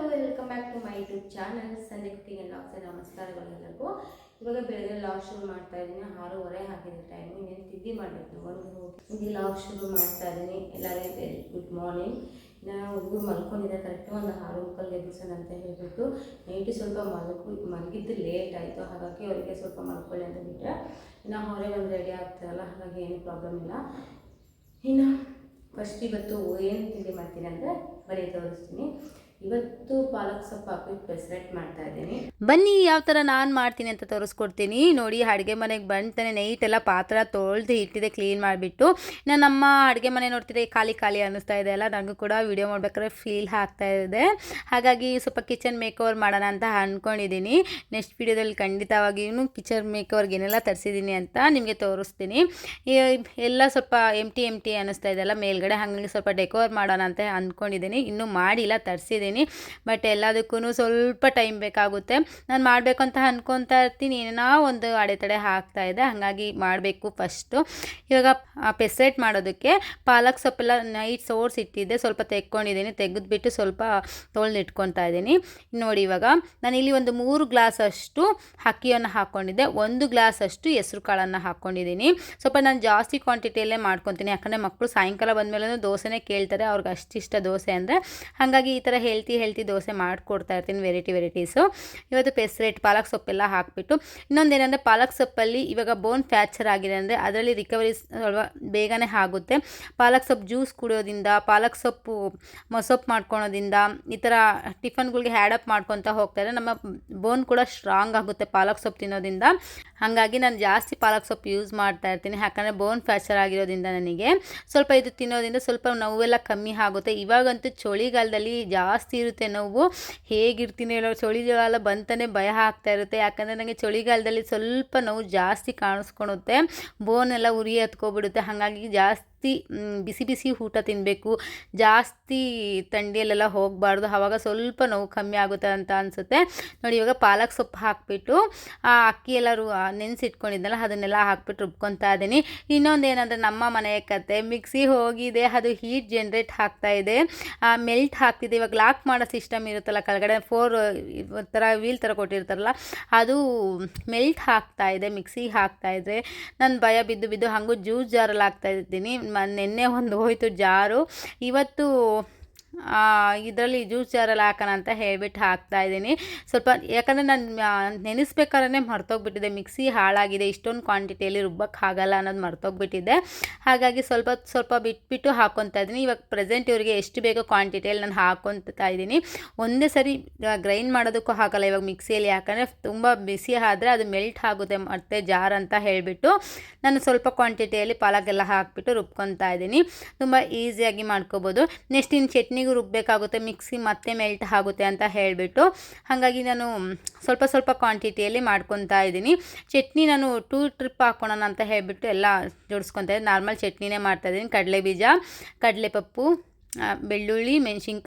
Welcome back to my YouTube channel Sandhya cooking and vlogs. ನಮಸ್ಕಾರಗಳು ಎಲ್ಲರಿಗೂ. ಇವಾಗ ಬೆಳಗ್ಗೆ ಲಾಗ್ ಶುರು ಮಾಡ್ತಾ ಇದ್ದೀನಿ. 6:30 ಆಗಿದೆ ಟೈಮು. ಇನ್ನೇನು ತಿಂಡಿ ಮಾಡಬೇಕು. ಹೋಗಿ ಲಾಗ್ ಶುರು ಮಾಡ್ತಾ ಇದ್ದೀನಿ. ಎಲ್ಲರಿಗೂ ವೆರಿ ಗುಡ್ ಮಾರ್ನಿಂಗ್. ನಾನು ಹುಡುಗರು ಮಲ್ಕೊಂಡಿದ್ದೆ ಕರೆಕ್ಟು ಒಂದು 6:30 ಎಬ್ಬಿಸೋಣ ಅಂತ ಹೇಳಿಬಿಟ್ಟು ನೈಟು ಸ್ವಲ್ಪ ಮಲಗಿದ್ದು ಲೇಟ್ ಆಯಿತು. ಹಾಗಾಗಿ ಅವರಿಗೆ ಸ್ವಲ್ಪ ಮಲ್ಕೊಳ್ಳಿ ಅಂತ ಬಿಟ್ಟರೆ ಇನ್ನು ಹೊರಗೆ ಒಂದು ರೆಡಿ ಆಗ್ತಾರಲ್ಲ, ಹಾಗಾಗಿ ಏನು ಪ್ರಾಬ್ಲಮ್ ಇಲ್ಲ. ಇನ್ನು ಫಸ್ಟ್ ಇವತ್ತು ಏನು ತಿಂಡಿ ಮಾಡ್ತೀನಿ ಅಂದರೆ ಬರೀ ತೋರಿಸ್ತೀನಿ. ಇವತ್ತು ಪಾಲಕ್ ಸೊಪ್ಪು ಹಾಕ್ಬಿಟ್ಟು ಪೆಸರೆಟ್ ಮಾಡ್ತಾ ಇದ್ದೀನಿ. ಬನ್ನಿ ಯಾವ ಥರ ನಾನು ಮಾಡ್ತೀನಿ ಅಂತ ತೋರಿಸ್ಕೊಡ್ತೀನಿ. ನೋಡಿ, ಅಡುಗೆ ಮನೆಗೆ ಬಂತಾನೆ ನೈಟೆಲ್ಲ ಪಾತ್ರ ತೊಳೆದು ಇಟ್ಟಿದೆ ಕ್ಲೀನ್ ಮಾಡಿಬಿಟ್ಟು. ನಮ್ಮ ಅಡುಗೆ ಮನೆ ನೋಡ್ತಿದ್ದೆ ಖಾಲಿ ಖಾಲಿ ಅನ್ನಿಸ್ತಾ ಇದೆ ಅಲ್ಲ, ನನಗೂ ಕೂಡ ವೀಡಿಯೋ ಮಾಡ್ಬೇಕಾದ್ರೆ ಫೀಲ್ ಆಗ್ತಾ ಇದೆ. ಹಾಗಾಗಿ ಸ್ವಲ್ಪ ಕಿಚನ್ ಮೇಕ್ ಓವರ್ ಮಾಡೋಣ ಅಂತ ಅಂದ್ಕೊಂಡಿದ್ದೀನಿ. ನೆಕ್ಸ್ಟ್ ವೀಡಿಯೋದಲ್ಲಿ ಖಂಡಿತವಾಗಿಯೂ ಕಿಚನ್ ಮೇಕ್ ಓವರ್ಗೆ ಏನೆಲ್ಲ ತರಿಸಿದ್ದೀನಿ ಅಂತ ನಿಮಗೆ ತೋರಿಸ್ತೀನಿ. ಎಲ್ಲ ಸ್ವಲ್ಪ ಎಂಟಿ ಅನ್ನಿಸ್ತಾ ಇದೆಯಲ್ಲ ಮೇಲ್ಗಡೆ, ಹಾಗಾಗಿ ಸ್ವಲ್ಪ ಡೆಕೋರ್ ಮಾಡೋಣ ಅಂತ ಅಂದ್ಕೊಂಡಿದ್ದೀನಿ. ಇನ್ನೂ ಮಾಡಿಲ್ಲ, ತರಿಸಿದ್ದೀನಿ. ಬಟ್ ಎಲ್ಲದಕ್ಕೂ ಸ್ವಲ್ಪ ಟೈಮ್ ಬೇಕಾಗುತ್ತೆ. ನಾನು ಮಾಡಬೇಕು ಅಂತ ಅಂದ್ಕೊತಾ ಇರ್ತೀನಿ, ಏನೋ ಒಂದು ಅಡೆತಡೆ ಆಗ್ತಾ ಇದೆ, ಹಾಗಾಗಿ ಮಾಡಬೇಕು. ಫಸ್ಟು ಇವಾಗ ಪೆಸರೆಟ್ ಮಾಡೋದಕ್ಕೆ ಪಾಲಕ್ ಸೊಪ್ಪೆಲ್ಲ ನೈಟ್ ಸೋರಿಸಿಟ್ಟಿದ್ದೆ, ಸ್ವಲ್ಪ ತೆಕ್ಕೊಂಡಿದ್ದೀನಿ. ತೆಗೆದುಬಿಟ್ಟು ಸ್ವಲ್ಪ ತೊಳೆದಿಟ್ಕೊತಾ ಇದ್ದೀನಿ. ನೋಡಿ, ಇವಾಗ ನಾನಿಲ್ಲಿ ಒಂದು 3 ಗ್ಲಾಸಷ್ಟು ಅಕ್ಕಿಯನ್ನು ಹಾಕ್ಕೊಂಡಿದ್ದೆ, 1 ಗ್ಲಾಸಷ್ಟು ಹೆಸ್ರು ಕಾಳನ್ನು ಹಾಕ್ಕೊಂಡಿದ್ದೀನಿ. ಸ್ವಲ್ಪ ನಾನು ಜಾಸ್ತಿ ಕ್ವಾಂಟಿಟಿಯಲ್ಲೇ ಮಾಡ್ಕೊತೀನಿ, ಯಾಕಂದರೆ ಮಕ್ಕಳು ಸಾಯಂಕಾಲ ಬಂದಮೇಲೆ ದೋಸೆನೇ ಕೇಳ್ತಾರೆ, ಅವ್ರಿಗೆ ಅಷ್ಟಿಷ್ಟ ದೋಸೆ ಅಂದರೆ. ಹಾಗಾಗಿ ಈ ಥರ ಹೆಲ್ತಿ ದೋಸೆ ಮಾಡಿಕೊಡ್ತಾ ಇರ್ತೀನಿ, ವೆರೈಟೀಸು. ಇವತ್ತು ಪೆಸರೆಟ್ ಪಾಲಕ್ ಸೊಪ್ಪೆಲ್ಲ ಹಾಕಿಬಿಟ್ಟು, ಇನ್ನೊಂದೇನೆಂದರೆ ಪಾಲಕ್ ಸೊಪ್ಪಲ್ಲಿ ಇವಾಗ ಬೋನ್ ಫ್ರ್ಯಾಕ್ಚರ್ ಆಗಿದೆ ಅಂದರೆ ಅದರಲ್ಲಿ ರಿಕವರಿ ಸ್ವಲ್ಪ ಬೇಗನೆ ಆಗುತ್ತೆ. ಪಾಲಕ್ ಸೊಪ್ಪು ಜ್ಯೂಸ್ ಕುಡಿಯೋದ್ರಿಂದ, ಪಾಲಕ್ ಸೊಪ್ಪು ಮೊಸೊಪ್ಪು ಮಾಡ್ಕೊಳೋದ್ರಿಂದ, ಈ ಥರ ಟಿಫನ್ಗಳಿಗೆ ಹ್ಯಾಡಪ್ ಮಾಡ್ಕೊತಾ ಹೋಗ್ತಾರೆ. ನಮ್ಮ ಬೋನ್ ಕೂಡ ಸ್ಟ್ರಾಂಗ್ ಆಗುತ್ತೆ ಪಾಲಕ್ ಸೊಪ್ಪು ತಿನ್ನೋದ್ರಿಂದ. ಹಾಗಾಗಿ ನಾನು ಜಾಸ್ತಿ ಪಾಲಕ್ ಸೊಪ್ಪು ಯೂಸ್ ಮಾಡ್ತಾ ಇರ್ತೀನಿ, ಯಾಕಂದರೆ ಬೋನ್ ಫ್ರ್ಯಾಕ್ಚರ್ ಆಗಿರೋದ್ರಿಂದ ನನಗೆ ಸ್ವಲ್ಪ ಇದು ತಿನ್ನೋದ್ರಿಂದ ಸ್ವಲ್ಪ ನೋವೆಲ್ಲ ಕಮ್ಮಿ ಆಗುತ್ತೆ. ಇವಾಗಂತೂ ಚಳಿಗಾಲದಲ್ಲಿ ಜಾಸ್ತಿ ಇರುತ್ತೆ ನೋವು. ಹೇಗಿರ್ತೀನಿ ಹೇಳೋ, ಚಳಿಗಾಲ ಬಂತಾನೆ ಭಯ ಆಗ್ತಾ ಇರುತ್ತೆ. ಯಾಕಂದರೆ ನನಗೆ ಚಳಿಗಾಲದಲ್ಲಿ ಸ್ವಲ್ಪ ನೋವು ಜಾಸ್ತಿ ಕಾಣಿಸ್ಕೊಳುತ್ತೆ, ಬೋನ್ ಎಲ್ಲ ಉರಿ ಹತ್ಕೊಬಿಡುತ್ತೆ. ಹಾಗಾಗಿ ಜಾಸ್ತಿ ಬಿಸಿ ಊಟ ತಿನ್ನಬೇಕು, ಜಾಸ್ತಿ ಥಂಡಿಯಲ್ಲೆಲ್ಲ ಹೋಗಬಾರ್ದು, ಆವಾಗ ಸ್ವಲ್ಪ ನೋವು ಕಮ್ಮಿ ಆಗುತ್ತೆ ಅಂತ ಅನಿಸುತ್ತೆ. ನೋಡಿ, ಇವಾಗ ಪಾಲಕ್ ಸೊಪ್ಪು ಹಾಕಿಬಿಟ್ಟು ಆ ಅಕ್ಕಿ ಎಲ್ಲ ನೆನೆಸಿಟ್ಕೊಂಡಿದ್ದಲ್ಲ ಅದನ್ನೆಲ್ಲ ಹಾಕ್ಬಿಟ್ಟು ರುಬ್ಕೊತಾ ಇದ್ದೀನಿ. ಇನ್ನೊಂದು ಏನಂದರೆ ನಮ್ಮ ಮನೆಯ ಕತೆ, ಮಿಕ್ಸಿ ಹೋಗಿದೆ, ಅದು ಹೀಟ್ ಜನ್ರೇಟ್ ಆಗ್ತಾ ಇದೆ, ಮೆಲ್ಟ್ ಆಗ್ತಿದೆ. ಇವಾಗ ಲಾಕ್ ಮಾಡೋ ಸಿಸ್ಟಮ್ ಇರುತ್ತಲ್ಲ ಕೆಳಗಡೆ 4 ಥರ ವೀಲ್ ಥರ ಕೊಟ್ಟಿರ್ತಾರಲ್ಲ, ಅದು ಮೆಲ್ಟ್ ಆಗ್ತಾ ಇದೆ. ಮಿಕ್ಸಿ ಹಾಕ್ತಾ ಇದ್ದರೆ ನಾನು ಭಯ ಬಿದ್ದು ಹಾಗೂ ಜ್ಯೂಸ್ ಜಾರಲ್ಲಿ ಹಾಕ್ತಾ ಇದ್ದೀನಿ. ನೆನ್ನೆ ಒಂದು ಹೋಯಿತು ಜಾರು, ಇವತ್ತು ಇದರಲ್ಲಿ ಜ್ಯೂಸ್ ಜಾರಲ್ಲಿ ಹಾಕೋಣ ಅಂತ ಹೇಳ್ಬಿಟ್ಟು ಹಾಕ್ತಾಯಿದ್ದೀನಿ ಸ್ವಲ್ಪ. ಯಾಕಂದರೆ ನಾನು ನೆನೆಸ್ಬೇಕಾದ್ರೆ ಮರ್ತೋಗ್ಬಿಟ್ಟಿದೆ, ಮಿಕ್ಸಿ ಹಾಳಾಗಿದೆ, ಇಷ್ಟೊಂದು ಕ್ವಾಂಟಿಟಿಯಲ್ಲಿ ರುಬ್ಬಕ್ಕಾಗಲ್ಲ ಅನ್ನೋದು ಮರ್ತೋಗ್ಬಿಟ್ಟಿದೆ. ಹಾಗಾಗಿ ಸ್ವಲ್ಪ ಬಿಟ್ಬಿಟ್ಟು ಹಾಕ್ಕೊತಾ ಇದ್ದೀನಿ. ಇವಾಗ ಪ್ರೆಸೆಂಟ್ ಇವರಿಗೆ ಎಷ್ಟು ಬೇಕೋ ಕ್ವಾಂಟಿಟಿಯಲ್ಲಿ ನಾನು ಹಾಕ್ಕೊತಾ ಇದ್ದೀನಿ. ಒಂದೇ ಸರಿ ಗ್ರೈಂಡ್ ಮಾಡೋದಕ್ಕೂ ಹಾಕಲ್ಲ ಇವಾಗ ಮಿಕ್ಸಿಯಲ್ಲಿ, ಯಾಕಂದರೆ ತುಂಬ ಬಿಸಿ ಆದರೆ ಅದು ಮೆಲ್ಟ್ ಆಗುತ್ತೆ ಮತ್ತು ಜಾರ್ ಅಂತ ಹೇಳಿಬಿಟ್ಟು ನಾನು ಸ್ವಲ್ಪ ಕ್ವಾಂಟಿಟಿಯಲ್ಲಿ ಪಾಲಕ್ಕೆಲ್ಲ ಹಾಕಿಬಿಟ್ಟು ರುಬ್ಕೊತಾ ಇದ್ದೀನಿ. ತುಂಬ ಈಸಿಯಾಗಿ ಮಾಡ್ಕೋಬೋದು. ನೆಕ್ಸ್ಟ್ ಇನ್ನು ಚಟ್ನಿಗೂ ರುಬ್ಬಬೇಕಾಗುತ್ತೆ, ಮಿಕ್ಸಿ ಮತ್ತೆ ಮೆಲ್ಟ್ ಆಗುತ್ತೆ ಅಂತ ಹೇಳಿಬಿಟ್ಟು ಹಾಗಾಗಿ ನಾನು ಸ್ವಲ್ಪ ಕ್ವಾಂಟಿಟಿಯಲ್ಲಿ ಮಾಡ್ಕೊತಾ ಇದ್ದೀನಿ. ಚಟ್ನಿ ನಾನು 2 ಟ್ರಿಪ್ ಹಾಕ್ಕೊಳೋಣ ಅಂತ ಹೇಳಿಬಿಟ್ಟು ಎಲ್ಲ ಜೋಡಿಸ್ಕೊತಾ ಇದ್ದೀನಿ. ನಾರ್ಮಲ್ ಚಟ್ನಿನೇ ಮಾಡ್ತಾಯಿದ್ದೀನಿ. ಕಡಲೆಬೀಜ, ಕಡಲೆಪಪ್ಪು, ಬೆಳ್ಳುಳ್ಳಿ,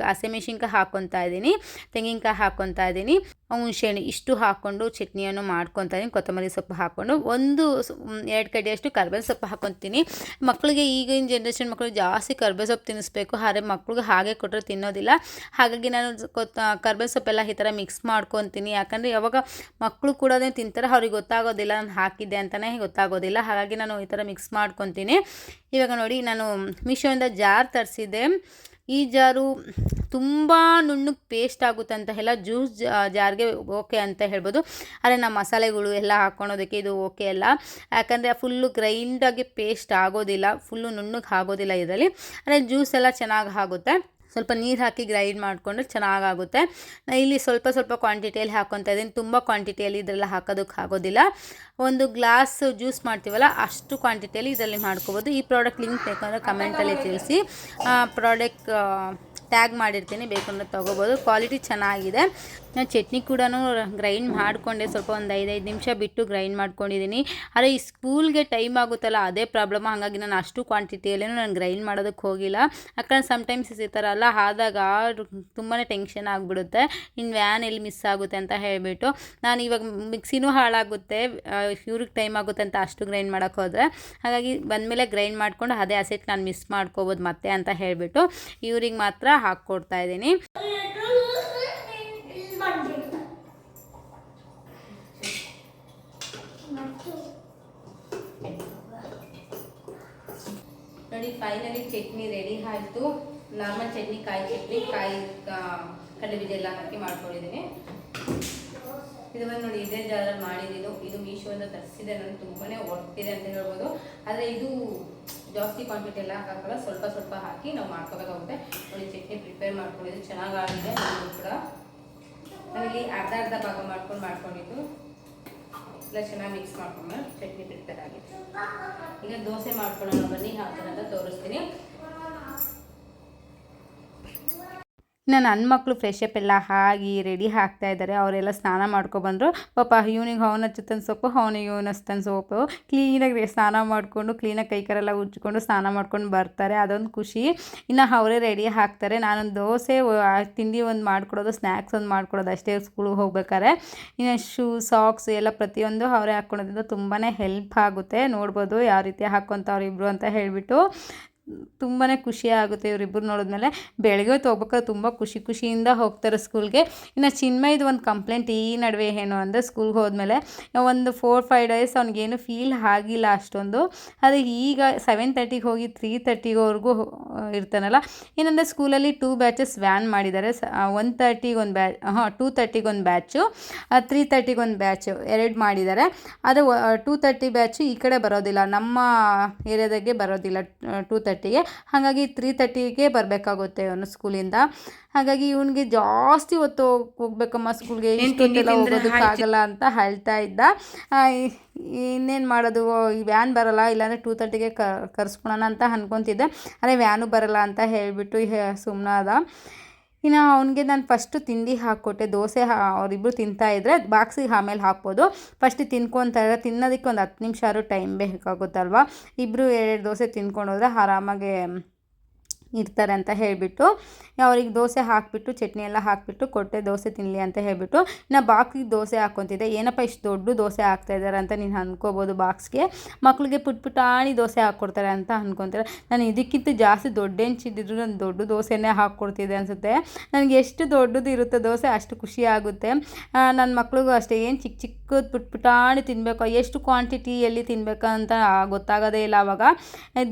ಹಸಿಮೆಣ್ಸಿನ್ಕಾಯಿ ಹಾಕ್ಕೊತಾ ಇದ್ದೀನಿ, ತೆಂಗಿನಕಾಯಿ ಹಾಕ್ಕೊತಾ ಇದ್ದೀನಿ, ಹುಣಸೆಹಣ್ಣು ಇಷ್ಟು ಹಾಕ್ಕೊಂಡು ಚಟ್ನಿಯನ್ನು ಮಾಡ್ಕೊತಾ ಇದ್ದೀನಿ. ಕೊತ್ತಂಬರಿ ಸೊಪ್ಪು ಹಾಕ್ಕೊಂಡು 1-2 ಕಡ್ಡಿಯಷ್ಟು ಕರ್ಬೇವು ಸೊಪ್ಪು ಹಾಕ್ಕೊತೀನಿ. ಮಕ್ಕಳಿಗೆ ಈಗಿನ ಜನ್ರೇಷನ್ ಮಕ್ಕಳಿಗೆ ಜಾಸ್ತಿ ಕರ್ಬೇವು ಸೊಪ್ಪು ತಿನ್ನಿಸ್ಬೇಕು, ಆದರೆ ಮಕ್ಕಳಿಗೆ ಹಾಗೆ ಕೊಟ್ಟರೆ ತಿನ್ನೋದಿಲ್ಲ. ಹಾಗಾಗಿ ನಾನು ಕರ್ಬೇವು ಸೊಪ್ಪೆಲ್ಲ ಈ ಥರ ಮಿಕ್ಸ್ ಮಾಡ್ಕೊತೀನಿ. ಯಾಕಂದರೆ ಯಾವಾಗ ಮಕ್ಕಳು ಕೂಡ ತಿಂತಾರೆ, ಅವ್ರಿಗೆ ಗೊತ್ತಾಗೋದಿಲ್ಲ ನಾನು ಹಾಕಿದ್ದೆ ಅಂತಲೇ ಗೊತ್ತಾಗೋದಿಲ್ಲ. ಹಾಗಾಗಿ ನಾನು ಈ ಥರ ಮಿಕ್ಸ್ ಮಾಡ್ಕೊತೀನಿ. ಇವಾಗ ನೋಡಿ, ನಾನು ಮೀಶೋಯಿಂದ ಜಾರ್ ತರಿಸಿದ್ದೆ. ಈ ಜಾರು ತುಂಬ ನುಣ್ಣಗೆ ಪೇಸ್ಟ್ ಆಗುತ್ತೆ ಅಂತ ಎಲ್ಲ ಜ್ಯೂಸ್ ಜಾರ್ಗೆ ಓಕೆ ಅಂತ ಹೇಳ್ಬೋದು. ಆದರೆ ನಮ್ಮ ಮಸಾಲೆಗಳು ಎಲ್ಲ ಹಾಕ್ಕೊಳೋದಕ್ಕೆ ಇದು ಓಕೆ ಅಲ್ಲ, ಯಾಕಂದರೆ ಫುಲ್ಲು ಗ್ರೈಂಡಾಗಿ ಪೇಸ್ಟ್ ಆಗೋದಿಲ್ಲ, ಫುಲ್ಲು ನುಣ್ಣಗೆ ಆಗೋದಿಲ್ಲ ಇದರಲ್ಲಿ. ಅಂದರೆ ಜ್ಯೂಸ್ ಎಲ್ಲ ಚೆನ್ನಾಗಿ ಆಗುತ್ತೆ. ಸ್ವಲ್ಪ ನೀರು ಹಾಕಿ ಗ್ರೈಂಡ್ ಮಾಡಿಕೊಂಡ್ರೆ ಚೆನ್ನಾಗಾಗುತ್ತೆ. ಇಲ್ಲಿ ಸ್ವಲ್ಪ ಕ್ವಾಂಟಿಟಿಯಲ್ಲಿ ಹಾಕ್ಕೊತಾ ಇದ್ದೀನಿ, ತುಂಬ ಕ್ವಾಂಟಿಟಿಯಲ್ಲಿ ಇದರೆಲ್ಲ ಹಾಕೋದಕ್ಕೆ ಆಗೋದಿಲ್ಲ. 1 ಗ್ಲಾಸ್ ಜ್ಯೂಸ್ ಮಾಡ್ತೀವಲ್ಲ ಅಷ್ಟು ಕ್ವಾಂಟಿಟಿಯಲ್ಲಿ ಇದರಲ್ಲಿ ಮಾಡ್ಕೋಬೋದು. ಈ ಪ್ರಾಡಕ್ಟ್ ಲಿಂಕ್ ಬೇಕಂದರೆ ಕಮೆಂಟಲ್ಲಿ ತಿಳಿಸಿ, ಪ್ರಾಡಕ್ಟ್ ಟ್ಯಾಗ್ ಮಾಡಿರ್ತೀನಿ, ಬೇಕಂದ್ರೆ ತೊಗೋಬೋದು. ಕ್ವಾಲಿಟಿ ಚೆನ್ನಾಗಿದೆ. ನಾನು ಚಟ್ನಿ ಕೂಡ ಗ್ರೈಂಡ್ ಮಾಡಿಕೊಂಡೆ, ಸ್ವಲ್ಪ ಒಂದು 5 ನಿಮಿಷ ಬಿಟ್ಟು ಗ್ರೈಂಡ್ ಮಾಡ್ಕೊಂಡಿದ್ದೀನಿ. ಆದರೆ ಈ ಸ್ಕೂಲ್ಗೆ ಟೈಮ್ ಆಗುತ್ತಲ್ಲ ಅದೇ ಪ್ರಾಬ್ಲಮ್, ಹಾಗಾಗಿ ನಾನು ಅಷ್ಟು ಕ್ವಾಂಟಿಟಿಯಲ್ಲೂ ನಾನು ಗ್ರೈಂಡ್ ಮಾಡೋದಕ್ಕೆ ಹೋಗಿಲ್ಲ. ಯಾಕಂದರೆ ಸಮ್ಟೈಮ್ಸ್ ಈ ಥರ ಎಲ್ಲ ಆದಾಗ ತುಂಬಾ ಟೆನ್ಷನ್ ಆಗಿಬಿಡುತ್ತೆ, ಇನ್ನು ವ್ಯಾನ್ ಎಲ್ಲಿ ಮಿಸ್ ಆಗುತ್ತೆ ಅಂತ ಹೇಳಿಬಿಟ್ಟು ನಾನು ಇವಾಗ ಮಿಕ್ಸಿನೂ ಹಾಳಾಗುತ್ತೆ, ಇವ್ರಿಗೆ ಟೈಮ್ ಆಗುತ್ತೆ ಅಂತ ಅಷ್ಟು ಗ್ರೈಂಡ್ ಮಾಡೋಕ್ಕೆ ಹೋದರೆ. ಹಾಗಾಗಿ ಬಂದಮೇಲೆ ಗ್ರೈಂಡ್ ಮಾಡಿಕೊಂಡು ಅದೇ ಅಸೆಟ್ ನಾನು ಮಿಸ್ ಮಾಡ್ಕೋಬೋದು ಮತ್ತೆ ಅಂತ ಹೇಳಿಬಿಟ್ಟು ಇವ್ರಿಗೆ ಮಾತ್ರ ಹಾಕ್ಕೊಡ್ತಾ ಇದ್ದೀನಿ. ನೋಡಿ ಫೈನಲಿ ಚಟ್ನಿ ರೆಡಿ ಆಯಿತು. ನಾರ್ಮಲ್ ಚಟ್ನಿ, ಕಾಯಿ ಚಟ್ನಿ, ಕಾಯಿ ಕಡಲೆ ಬೀಜ ಎಲ್ಲ ಹಾಕಿ ಮಾಡ್ಕೊಂಡಿದ್ದೀನಿ. ಇದು ಬಂದು ನೋಡಿ ಇದೇ ಜಾರಲ್ಲಿ ಮಾಡಿದ್ದೀನಿ. ಇದು ಮೀಶೋಯಿಂದ ತರಿಸಿದೆ. ನಾನು ತುಂಬಾ ಒಡ್ತಿದೆ ಅಂತ ಹೇಳ್ಬೋದು. ಆದರೆ ಇದು ಜಾಸ್ತಿ ಕ್ವಾಂಟಿಟಿ ಎಲ್ಲ ಹಾಕಲ್ಲ, ಸ್ವಲ್ಪ ಸ್ವಲ್ಪ ಹಾಕಿ ನಾವು ಮಾಡ್ಕೋಬೇಕಾಗುತ್ತೆ. ನೋಡಿ ಚಟ್ನಿ ಪ್ರಿಪೇರ್ ಮಾಡ್ಕೊಂಡಿದ್ದು ಚೆನ್ನಾಗಾಗಿದೆ. ನಾನು ಕೂಡ ನಾನಿಲ್ಲಿ ಅರ್ಧ ಭಾಗ ಮಾಡ್ಕೊಂಡಿದ್ದು ಎಲ್ಲ ಚೆನ್ನಾಗಿ ಮಿಕ್ಸ್ ಮಾಡ್ಕೊಂಡು ಚಟ್ನಿ ಪ್ರಿಪೇರ್ ಆಗಿದೆ. ಈಗ ದೋಸೆ ಮಾಡ್ಕೊಳ್ಳೋಣ ಬನ್ನಿ, ಹಾಕೋಣ ಅಂತ ತೋರಿಸ್ತೀನಿ. ಇನ್ನು ನನ್ನ ಮಕ್ಕಳು ಫ್ರೆಶಪ್ ಎಲ್ಲ ಆಗಿ ರೆಡಿ ಆಗ್ತಾ ಇದ್ದಾರೆ. ಅವರೆಲ್ಲ ಸ್ನಾನ ಮಾಡ್ಕೊಬಂದರು. ಪಾಪ ಇವನಿಗೆ ಅವನ ಹಚ್ಚುತ್ತಾನೆ ಸೊಪ್ಪು, ಅವನಿಗೆ ಇವನು ಹಚ್ತಾನೆ ಸೋಪು. ಕ್ಲೀನಾಗಿ ಸ್ನಾನ ಮಾಡಿಕೊಂಡು ಕ್ಲೀನಾಗಿ ಕೈಕಾರೆಲ್ಲ ಉಜ್ಜಿಕೊಂಡು ಸ್ನಾನ ಮಾಡ್ಕೊಂಡು ಬರ್ತಾರೆ. ಅದೊಂದು ಖುಷಿ. ಇನ್ನು ಅವರೇ ರೆಡಿ ಆಗ್ತಾರೆ. ನಾನೊಂದು ದೋಸೆ ತಿಂಡಿ ಒಂದು ಮಾಡ್ಕೊಡೋದು, ಸ್ನ್ಯಾಕ್ಸ್ ಒಂದು ಮಾಡ್ಕೊಡೋದು ಅಷ್ಟೇ ಸ್ಕೂಲಿಗೆ ಹೋಗ್ಬೇಕಾರೆ. ಇನ್ನು ಶೂ, ಸಾಕ್ಸ್ ಎಲ್ಲ ಪ್ರತಿಯೊಂದು ಅವರೇ ಹಾಕ್ಕೊಳೋದ್ರಿಂದ ತುಂಬಾ ಹೆಲ್ಪ್ ಆಗುತ್ತೆ. ನೋಡ್ಬೋದು ಯಾವ ರೀತಿ ಹಾಕ್ಕೊತಾವ್ರು ಇಬ್ಬರು ಅಂತ ಹೇಳಿಬಿಟ್ಟು. ತುಂಬಾ ಖುಷಿ ಆಗುತ್ತೆ ಇವರಿಬ್ಬರು ನೋಡಿದ್ಮೇಲೆ. ಬೆಳಗ್ಗೆ ಹೊತ್ತು ಹೋಗ್ಬೇಕಾದ್ರೆ ತುಂಬ ಖುಷಿಯಿಂದ ಹೋಗ್ತಾರೆ ಸ್ಕೂಲ್ಗೆ. ಇನ್ನು ಚಿನ್ಮಯ್ದು ಒಂದು ಕಂಪ್ಲೇಂಟ್ ಈ ನಡುವೆ ಏನು ಅಂದರೆ, ಸ್ಕೂಲ್ಗೆ ಹೋದ್ಮೇಲೆ ಒಂದು 4-5 ಡೇಸ್ ಅವ್ನಿಗೇನು ಫೀಲ್ ಆಗಿಲ್ಲ ಅಷ್ಟೊಂದು. ಅದು ಈಗ 7:30ಗೆ ಹೋಗಿ 3:30ವರೆಗೂ ಇರ್ತಾನಲ್ಲ. ಏನಂದರೆ ಸ್ಕೂಲಲ್ಲಿ 2 ಬ್ಯಾಚಸ್ ವ್ಯಾನ್ ಮಾಡಿದ್ದಾರೆ. 1:30ಗೆ ಒಂದು ಬ್ಯಾಚ್, 2:30ಗೆ ಒಂದು ಬ್ಯಾಚು, 3:30ಗೆ ಒಂದು ಬ್ಯಾಚು, 2 ಮಾಡಿದ್ದಾರೆ. ಅದು 2:30 ಬ್ಯಾಚು ಈ ಕಡೆ ಬರೋದಿಲ್ಲ, ನಮ್ಮ ಏರಿಯಾದಾಗೆ ಬರೋದಿಲ್ಲ 2:30ಗೆ. ಹಾಗಾಗಿ 3:30ಗೆ ಬರಬೇಕಾಗುತ್ತೆ ಅವನು ಸ್ಕೂಲಿಂದ. ಹಾಗಾಗಿ ಇವನಿಗೆ ಜಾಸ್ತಿ ಹೊತ್ತು ಹೋಗ್ಬೇಕಮ್ಮ ಸ್ಕೂಲ್ಗೆ, ಇಷ್ಟೊತ್ತೆಲ್ಲ ಹೋಗೋದಕ್ಕಾಗಲ್ಲ ಅಂತ ಹೇಳ್ತಾ ಇದ್ದ. ಇನ್ನೇನು ಮಾಡೋದು, ಈ ವ್ಯಾನ್ ಬರೋಲ್ಲ, ಇಲ್ಲಾಂದರೆ 2:30ಗೆ ಕರ್ಸ್ಕೊಳೋಣ ಅಂತ ಅಂದ್ಕೊತಿದ್ದೆ. ಅದೇ ವ್ಯಾನು ಬರೋಲ್ಲ ಅಂತ ಹೇಳಿಬಿಟ್ಟು ಸುಮ್ಮನಾದ. ಇನ್ನು ಅವನಿಗೆ ನಾನು ಫಸ್ಟು ತಿಂಡಿ ಹಾಕ್ಕೊಟ್ಟೆ. ದೋಸೆ ಅವರಿಬ್ಬರು ತಿಂತಾಯಿದ್ರೆ ಬಾಕ್ಸಿಗೆ ಆಮೇಲೆ ಹಾಕ್ಬೋದು. ಫಸ್ಟ್ ತಿನ್ಕೊತಾರೆ. ತಿನ್ನೋದಕ್ಕೆ ಒಂದು 10 ನಿಮಿಷ ಆದ್ರೂ ಟೈಮ್ ಬೇಕಾಗುತ್ತಲ್ವ. ಇಬ್ಬರು 2 ದೋಸೆ ತಿನ್ಕೊಂಡೋದ್ರೆ ಆರಾಮಾಗೆ ಇರ್ತಾರೆ ಅಂತ ಹೇಳಿಬಿಟ್ಟು ಅವ್ರಿಗೆ ದೋಸೆ ಹಾಕಿಬಿಟ್ಟು ಚಟ್ನಿ ಎಲ್ಲ ಹಾಕಿಬಿಟ್ಟು ಕೊಟ್ಟೆ, ದೋಸೆ ತಿನ್ನಲಿ ಅಂತ ಹೇಳಿಬಿಟ್ಟು. ಇನ್ನು ಬಾಕ್ಸಿಗೆ ದೋಸೆ ಹಾಕ್ಕೊತಿದ್ದೆ. ಏನಪ್ಪ ಇಷ್ಟು ದೊಡ್ಡ ದೋಸೆ ಹಾಕ್ತಾಯಿದ್ದಾರೆ ಅಂತ ನೀನು ಅಂದ್ಕೋಬೋದು. ಬಾಕ್ಸ್ಗೆ ಮಕ್ಕಳಿಗೆ ಪುಟ್ಟಾಣಿ ದೋಸೆ ಹಾಕ್ಕೊಡ್ತಾರೆ ಅಂತ ಅಂದ್ಕೊತಾರೆ. ನಾನು ಇದಕ್ಕಿಂತ ಜಾಸ್ತಿ ದೊಡ್ಡ ಹೆಂಚಿದ್ರು ನಾನು ದೊಡ್ಡ ದೋಸೆನೇ ಹಾಕ್ಕೊಡ್ತಿದ್ದೆ ಅನಿಸುತ್ತೆ. ನನಗೆ ಎಷ್ಟು ದೊಡ್ಡದು ಇರುತ್ತೆ ದೋಸೆ ಅಷ್ಟು ಖುಷಿ ಆಗುತ್ತೆ. ನನ್ನ ಮಕ್ಳಿಗೂ ಅಷ್ಟೇ, ಏನು ಚಿಕ್ಕದು ಪುಟ್ಟಾಣಿ ತಿನ್ನಬೇಕು, ಎಷ್ಟು ಕ್ವಾಂಟಿಟಿ ಎಲ್ಲಿ ತಿನ್ನಬೇಕಂತ ಗೊತ್ತಾಗೋದೇ ಇಲ್ಲ ಆವಾಗ.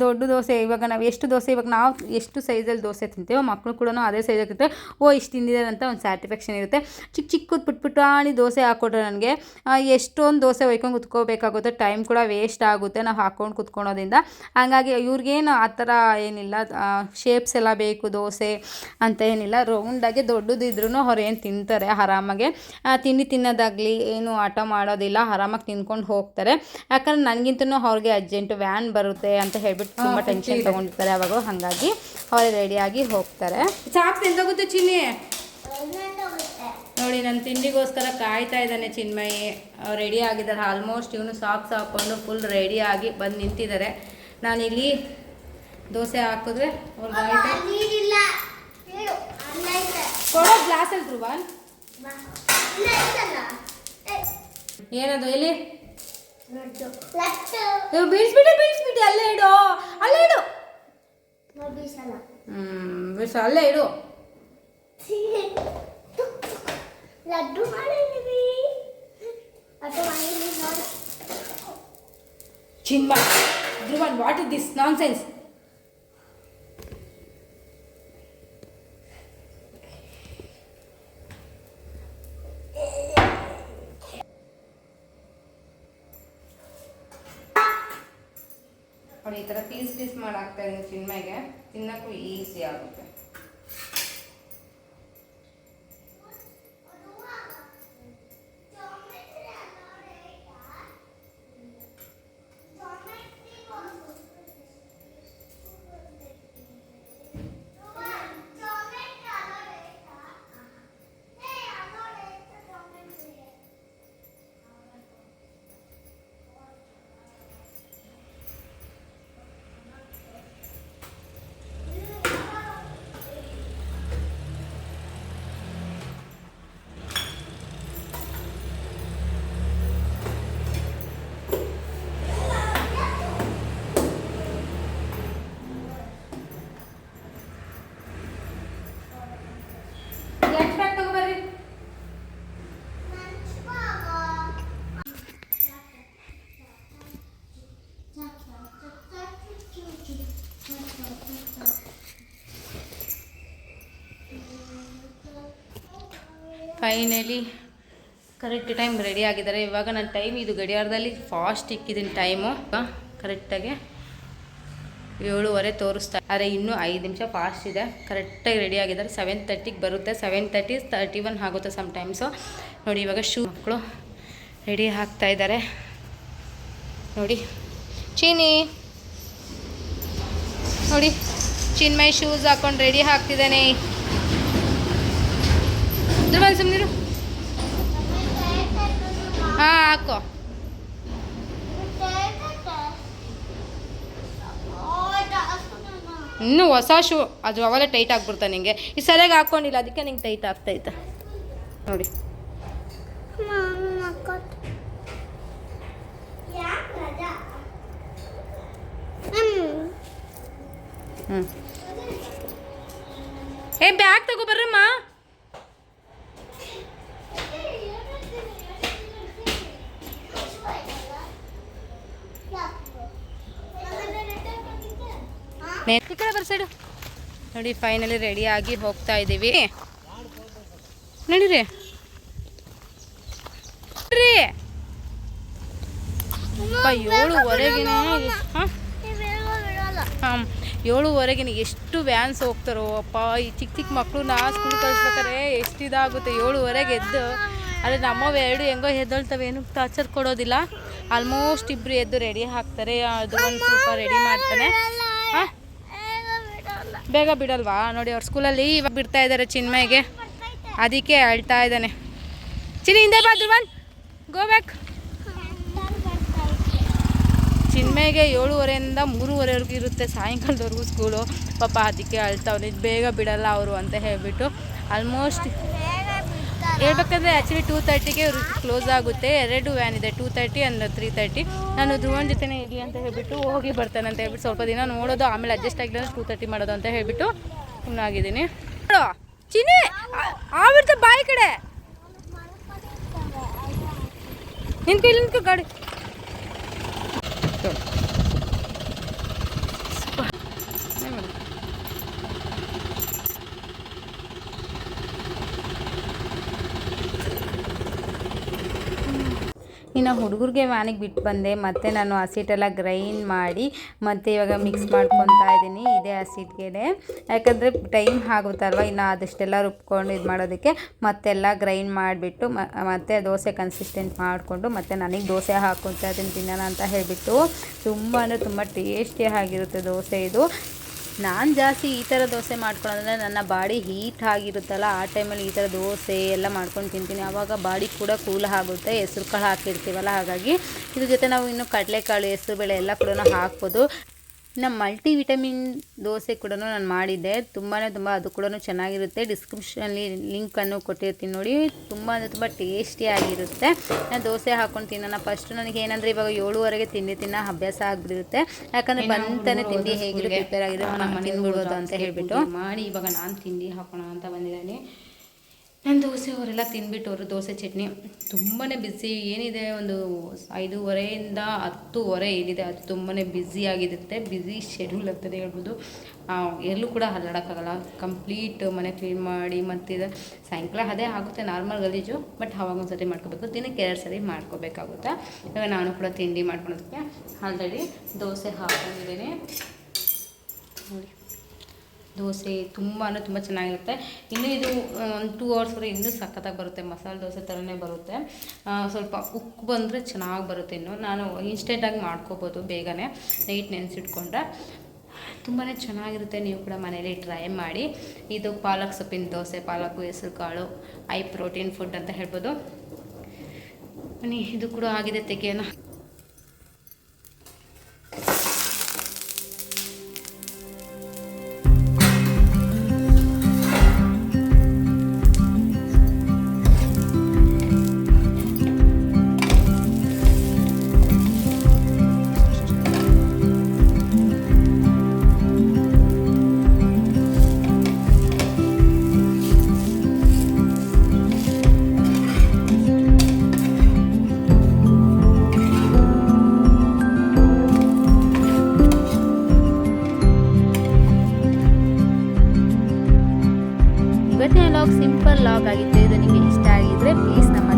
ದೊಡ್ಡ ದೋಸೆ ಇವಾಗ ನಾವು ಎಷ್ಟು ದೋಸೆ, ಇವಾಗ ನಾವು ಎಷ್ಟು ಸೈಜಲ್ಲಿ ದೋಸೆ ತಿಂತೀವೋ ಮಕ್ಕಳು ಕೂಡ ಅದೇ ಸೈಜಲ್ಲಿ ತಿಂತಾರೆ. ಇಷ್ಟು ತಿಂದಿದ್ದಾರೆ ಅಂತ ಒಂದು ಸ್ಯಾಟಿಸ್ಫ್ಯಾಕ್ಷನ್ ಇರುತ್ತೆ. ಚಿಕ್ಕದು ಪುಟ್ಟಾಣಿ ದೋಸೆ ಹಾಕ್ಕೊಟ್ರೆ ನನಗೆ ಎಷ್ಟೊಂದು ದೋಸೆ ಒಯ್ಕೊಂಡು ಕುತ್ಕೋಬೇಕಾಗುತ್ತೆ, ಟೈಮ್ ಕೂಡ ವೇಸ್ಟ್ ಆಗುತ್ತೆ ನಾವು ಹಾಕ್ಕೊಂಡು ಕುತ್ಕೊಳೋದ್ರಿಂದ. ಹಾಗಾಗಿ ಇವ್ರಿಗೇನು ಆ ಥರ ಏನಿಲ್ಲ, ಶೇಪ್ಸ್ ಎಲ್ಲ ಬೇಕು ದೋಸೆ ಅಂತ ಏನಿಲ್ಲ. ರೌಂಡಾಗಿ ದೊಡ್ಡದಿದ್ರೂ ಅವ್ರು ಏನು ತಿಂತಾರೆ ಆರಾಮಾಗೆ. ತಿಂಡಿ ತಿನ್ನೋದಾಗಲಿ ಏನು ಆಟ ಮಾಡೋದಿಲ್ಲ, ಆರಾಮಾಗಿ ತಿನ್ಕೊಂಡು ಹೋಗ್ತಾರೆ. ಯಾಕಂದ್ರೆ ನನಗಿಂತನೂ ಅವ್ರಿಗೆ ಅರ್ಜೆಂಟು ವ್ಯಾನ್ ಬರುತ್ತೆ ಅಂತ ಹೇಳ್ಬಿಟ್ಟು ತುಂಬ ಟೆನ್ಷನ್ ತೊಗೊಂಡಿರ್ತಾರೆ ಅವಾಗ. ಹಾಗಾಗಿ ಅವರೇ ರೆಡಿಯಾಗಿ ಹೋಗ್ತಾರೆ. ಸಾಕ್ಸ್ ಎಂದೋಗುತ್ತೆ ಚಿನ್ನಿ ನೋಡಿ. ನನ್ನ ತಿಂಡಿಗೋಸ್ಕರ ಕಾಯ್ತಾ ಇದ್ದಾನೆ ಚಿನ್ಮಯಿ. ರೆಡಿ ಆಗಿದ್ದಾರೆ ಆಲ್ಮೋಸ್ಟ್. ಇವನು ಸಾಕ್ಸ್ ಹಾಕ್ಕೊಂಡು ಫುಲ್ ರೆಡಿಯಾಗಿ ಬಂದು ನಿಂತಿದ್ದಾರೆ. ನಾನಿಲ್ಲಿ ದೋಸೆ ಹಾಕಿದ್ರೆ ಕೊಡೋ ಗ್ಲಾಸಲ್ಲಿ ಧ್ರುವನ್ ಏನದು ಎಲ್ಲಿ ಬೀಳ್ಸ್ಬಿಟ್ಟು ಅಲ್ಲೇ ಇಡು ಅಲ್ಲೇ ಇಡು. ಲಡ್ಡು ಮಾಡಿದ್ವಿ. Chinmay, Dhruvan, what is this nonsense? ನೋಡಿ ಈ ಥರ ಪೀಸ್ ಮಾಡಿ ಹಾಕ್ತಾ ಇದ್ದೀನಿ ಚಿನ್ಮಯ್ಗೆ. ತಿನ್ನಕ್ಕೂ ಈಸಿ ಆಗುತ್ತೆ. ಫೈನಲಿ ಕರೆಕ್ಟ್ ಟೈಮ್ ರೆಡಿ ಆಗಿದ್ದಾರೆ. ಇವಾಗ ನನ್ನ ಟೈಮ್ ಇದು ಗಡಿಯಾರದಲ್ಲಿ ಫಾಸ್ಟ್ ಇಕ್ಕಿದ್ದೀನಿ ಟೈಮು ಕರೆಕ್ಟಾಗಿ 7:15 ತೋರಿಸ್ತಾ. ಆದರೆ ಇನ್ನೂ 5 ನಿಮಿಷ ಫಾಸ್ಟ್ ಇದೆ. ಕರೆಕ್ಟಾಗಿ ರೆಡಿ ಆಗಿದ್ದಾರೆ. 7:30ಗೆ ಬರುತ್ತೆ. 7:30 ಆಗುತ್ತೆ ಸಮ್ಟೈಮ್ಸು. ನೋಡಿ ಇವಾಗ ಮಕ್ಕಳು ರೆಡಿ ಆಗ್ತಾ ಇದ್ದಾರೆ ನೋಡಿ. ಚೀನಿ ನೋಡಿ, ಚಿನ್ಮಯ್ ಶೂಸ್ ಹಾಕೊಂಡು ರೆಡಿ ಆಗ್ತಿದ್ದಾನೆ. ಧ್ರುವನ್ ಸುಮ್ಮನಿರು. ಹಾಂ ಹಾಕೋ. ಇನ್ನೂ ಹೊಸ ಶೂ ಅದು ಅವೆಲ್ಲ ಟೈಟ್ ಆಗ್ಬಿಡ್ತಾ ನಿಂಗೆ. ಈ ಸರಿಯಾಗಿ ಹಾಕ್ಕೊಂಡಿಲ್ಲ, ಅದಕ್ಕೆ ನಿಂಗೆ ಟೈಟ್ ಆಗ್ತೈತೆ ನೋಡಿ. ಬ್ಯಾಗ್ ತಗೋ ಬರ್ರಮ್ಮ. ಈ ಕಡೆ ಬರ್ಸೈಡು ನೋಡಿ. ಫೈನಲಿ ರೆಡಿ ಆಗಿ ಹೋಗ್ತಾ ಇದ್ದೀವಿ. ನಡೀರಿ ಅಪ್ಪ 7:15 ಹಾಂ 7:15 ಎಷ್ಟು ವ್ಯಾನ್ಸ್ ಹೋಗ್ತಾರೋ ಅಪ್ಪ. ಈ ಚಿಕ್ಕ ಚಿಕ್ಕ ಮಕ್ಕಳನ್ನ ಸ್ಕೂಲ್ ಕಳಿಸ್ಬೇಕಾರೆ ಎಷ್ಟು ಇದಾಗುತ್ತೆ. 7:15 ಎದ್ದು, ಆದರೆ ನಮ್ಮವು 2 ಹೆಂಗೋ ಎದ್ದೊಳ್ತವೆ, ಏನು ಟಾರ್ಚರ್ ಕೊಡೋದಿಲ್ಲ. ಆಲ್ಮೋಸ್ಟ್ ಇಬ್ಬರು ಎದ್ದು ರೆಡಿ ಹಾಕ್ತಾರೆ. ಅದು ಒಂದು ಸ್ವಲ್ಪ ರೆಡಿ ಮಾಡ್ತಾನೆ. ಹಾಂ ಬೇಗ ಬಿಡಲ್ವಾ ನೋಡಿ. ಅವ್ರ ಸ್ಕೂಲಲ್ಲಿ ಇವಾಗ ಬಿಡ್ತಾ ಇದ್ದಾರೆ ಚಿನ್ಮಯ್ಗೆ, ಅದಕ್ಕೆ ಅಳ್ತಾ ಇದ್ದಾನೆ. ಚಿನ್ನಿ ಹಿಂದೆ ಬಾ ಧ್ರುವನ್, ಗೋ ಬ್ಯಾಕ್. ಚಿನ್ಮಯ್ಗೆ 7:15 3:30ವರೆಗೂ ಇರುತ್ತೆ ಸಾಯಂಕಾಲದವರೆಗೂ ಸ್ಕೂಲು. ಪಾಪ ಅದಕ್ಕೆ ಅಳ್ತಾವ್ನೆ, ಬೇಗ ಬಿಡಲ್ಲ ಅವರು ಅಂತ ಹೇಳಿಬಿಟ್ಟು. ಆಲ್ಮೋಸ್ಟ್ ಹೇಳ್ಬೇಕಂದ್ರೆ ಆ್ಯಕ್ಚುಲಿ 2:30ಗೆ ಕ್ಲೋಸ್ ಆಗುತ್ತೆ. 2 ವ್ಯಾನ್ ಇದೆ, 2:30 and 3:30. ನಾನು ಧ್ರುವನ್ ಜೊತೆನೇ ಇರಲಿ ಅಂತ ಹೇಳಿಬಿಟ್ಟು ಹೋಗಿ ಬರ್ತಾನೆ ಅಂತ ಹೇಳ್ಬಿಟ್ಟು ಸ್ವಲ್ಪ ದಿನ ನೋಡೋದು, ಆಮೇಲೆ ಅಡ್ಜಸ್ಟ್ ಆಗಿಲ್ಲ 2:30 ಮಾಡೋದು ಅಂತ ಹೇಳಿಬಿಟ್ಟು ಸುಮ್ಮನಾಗಿದ್ದೀನಿ. ಚಿನ್ನಿ ಆಬಿಡ್ತ ಬಾಯಿ ಕಡೆ ನಿಂತ್ಕೊ ಗಾಡಿ. ಇನ್ನು ಹುಡುಗರಿಗೆ ವ್ಯಾನಿಗೆ ಬಿಟ್ಟು ಬಂದೆ. ಮತ್ತು ನಾನು ಹಸಿಟ್ಟೆಲ್ಲ ಗ್ರೈಂಡ್ ಮಾಡಿ ಮತ್ತು ಇವಾಗ ಮಿಕ್ಸ್ ಮಾಡ್ಕೊತಾ ಇದ್ದೀನಿ ಇದೇ ಹಸಿಟ್ಟಿಗೆ. ಯಾಕಂದರೆ ಟೈಮ್ ಆಗುತ್ತಲ್ವ, ಇನ್ನು ಅದಷ್ಟೆಲ್ಲ ರುಬ್ಕೊಂಡು ಇದು ಮಾಡೋದಕ್ಕೆ ಮತ್ತೆಲ್ಲ ಗ್ರೈಂಡ್ ಮಾಡಿಬಿಟ್ಟು ಮತ್ತೆ ದೋಸೆ ಕನ್ಸಿಸ್ಟೆಂಟ್ ಮಾಡಿಕೊಂಡು ಮತ್ತು ನನಗೆ ದೋಸೆ ಹಾಕ್ಕೊತಾ ಇದ್ದೀನಿ ತಿನ್ನೋಣ ಅಂತ ಹೇಳಿಬಿಟ್ಟು. ತುಂಬ ಅಂದರೆ ತುಂಬ ಟೇಸ್ಟಿಯಾಗಿರುತ್ತೆ ದೋಸೆ ಇದು. ನಾನು ಜಾಸ್ತಿ ಈ ಥರ ದೋಸೆ ಮಾಡ್ಕೊಳ್ಳೋದಂದರೆ ನನ್ನ ಬಾಡಿ ಹೀಟ್ ಆಗಿರುತ್ತಲ್ಲ, ಆ ಟೈಮಲ್ಲಿ ಈ ಥರ ದೋಸೆ ಎಲ್ಲ ಮಾಡ್ಕೊಂಡು ತಿಂತೀನಿ. ಆವಾಗ ಬಾಡಿ ಕೂಡ ಕೂಲ್ ಆಗುತ್ತೆ. ಹೆಸ್ರು ಕಾಳು ಹಾಕಿರ್ತೀವಲ್ಲ, ಹಾಗಾಗಿ ಇದ್ರ ಜೊತೆ ನಾವು ಇನ್ನು ಕಡಲೆಕಾಳು, ಹೆಸರುಬೇಳೆ ಎಲ್ಲ ಕೂಡ ಹಾಕ್ಬೋದು. ಇನ್ನು ಮಲ್ಟಿ ವಿಟಮಿನ್ ದೋಸೆ ಕೂಡ ನಾನು ಮಾಡಿದ್ದೆ, ತುಂಬ ಅದು ಕೂಡ ಚೆನ್ನಾಗಿರುತ್ತೆ. ಡಿಸ್ಕ್ರಿಪ್ಷನಲ್ಲಿ ಲಿಂಕನ್ನು ಕೊಟ್ಟಿರ್ತೀನಿ ನೋಡಿ. ತುಂಬ ಅಂದರೆ ತುಂಬ ಟೇಸ್ಟಿಯಾಗಿರುತ್ತೆ. ನಾನು ದೋಸೆ ಹಾಕ್ಕೊಂಡು ತಿನ್ನೋಣ. ಫಸ್ಟು ನನಗೆ ಏನಂದರೆ ಇವಾಗ 7:15 ತಿನ್ನೋ ಅಭ್ಯಾಸ ಆಗಿಬಿಡುತ್ತೆ. ಯಾಕಂದರೆ ಬಂತಾನೆ ತಿಂಡಿ ಹೇಗಿರೋ ಪ್ರಿಪೇರ್ ಆಗಿದೆ ತಿನ್ಬಿಡ್ಬೋದು ಅಂತ ಹೇಳಿಬಿಟ್ಟು ಮಾಡಿ ಇವಾಗ ನಾನು ತಿಂಡಿ ಹಾಕೋಣ ಅಂತ ಬಂದಿದ್ದೀನಿ. ನಾನು ದೋಸೆ ಅವರೆಲ್ಲ ತಿಂದ್ಬಿಟ್ಟವರು ದೋಸೆ ಚಟ್ನಿ. ತುಂಬಾ ಬ್ಯುಸಿ ಏನಿದೆ, ಒಂದು 5:30 10:00 ಏನಿದೆ ಅದು ತುಂಬಾ ಬ್ಯುಸಿಯಾಗಿರುತ್ತೆ. ಬ್ಯುಸಿ ಶೆಡ್ಯೂಲ್ ಅಂತಲೇ ಹೇಳ್ಬೋದು. ಎಲ್ಲೂ ಕೂಡ ಹಲ್ಲಾಡೋಕ್ಕಾಗಲ್ಲ. ಕಂಪ್ಲೀಟ್ ಮನೆ ಕ್ಲೀನ್ ಮಾಡಿ ಮತ್ತಿದೆ ಸಾಯಂಕಾಲ ಅದೇ ಆಗುತ್ತೆ ನಾರ್ಮಲ್ ಗಲೀಜು. ಬಟ್ ಅವಾಗ ಒಂದು ಸರಿ ಮಾಡ್ಕೋಬೇಕು, ದಿನಕ್ಕೆ 2 ಸರಿ ಮಾಡ್ಕೋಬೇಕಾಗುತ್ತೆ. ಇವಾಗ ನಾನು ಕೂಡ ತಿಂಡಿ ಮಾಡ್ಕೊಳೋದಕ್ಕೆ ಆಲ್ರೆಡಿ ದೋಸೆ ಹಾಕ್ಕೊಂಡಿದ್ದೀನಿ ನೋಡಿ. ದೋಸೆ ತುಂಬ ಚೆನ್ನಾಗಿರುತ್ತೆ. ಇನ್ನೂ ಇದು ಒಂದು 2 hours ಇನ್ನೂ ಸಖತ್ತಾಗಿ ಬರುತ್ತೆ. ಮಸಾಲೆ ದೋಸೆ ಥರನೇ ಬರುತ್ತೆ. ಸ್ವಲ್ಪ ಉಕ್ಕು ಬಂದರೆ ಚೆನ್ನಾಗಿ ಬರುತ್ತೆ. ಇನ್ನು ನಾನು ಇನ್ಸ್ಟೆಂಟಾಗಿ ಮಾಡ್ಕೋಬೋದು ಬೇಗನೆ, ನೈಟ್ ನೆನೆಸಿಟ್ಕೊಂಡ್ರೆ ತುಂಬಾ ಚೆನ್ನಾಗಿರುತ್ತೆ. ನೀವು ಕೂಡ ಮನೇಲಿ ಟ್ರೈ ಮಾಡಿ. ಇದು ಪಾಲಕ್ ಸೊಪ್ಪಿನ ದೋಸೆ, ಪಾಲಕ್ಕು ಹೆಸರು ಕಾಳು ಹೈ ಪ್ರೋಟೀನ್ ಫುಡ್ ಅಂತ ಹೇಳ್ಬೋದು. ಇದು ಕೂಡ ಆಗಿದೆ, ತೆಗೆಯೋಣ. ಇವತ್ತಿನ ಲಾಗ್ ಸಿಂಪಲ್ ಲಾಗ್ ಆಗಿತ್ತು. ಇದು ನಿಮಗೆ ಇಷ್ಟ ಇದ್ರೆ ಪ್ಲೀಸ್ ನಮ್ಮ